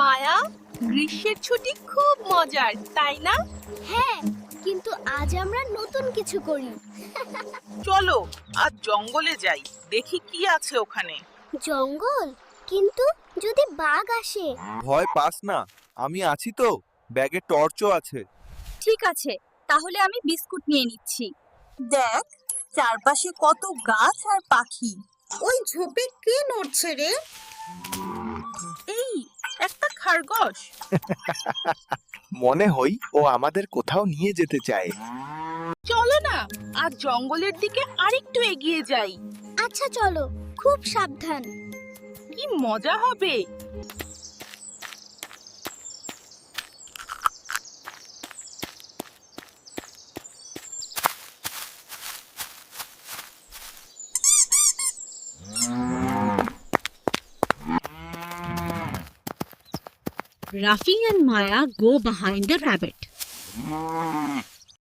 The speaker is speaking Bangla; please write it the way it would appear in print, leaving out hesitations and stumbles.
মায়া, গ্রীষ্মের ছুটি খুব মজার, তাই না? হ্যাঁ, কিন্তু আজ আমরা নতুন কিছু করি। চলো আজ জঙ্গলে যাই, দেখি কি আছে ওখানে। জঙ্গল? কিন্তু যদি বাঘ আসে? ভয় পাস না, আমি আছি তো, ব্যাগে টর্চও আছে। ঠিক আছে, তাহলে আমি বিস্কুট নিয়ে নিচ্ছি। দেখ, চারপাশে কত গাছ আর পাখি। ওই ঝোপে কে নড়ছে রে? এই একটা খরগোশ। মনে হই ও আমাদের কোথাও নিয়ে যেতে চায়। চলো না আজ জঙ্গলের দিকে আরেকটু এগিয়ে যাই। আচ্ছা চলো, খুব সাবধান। কি মজা হবে। Rafi and Maya go behind the rabbit.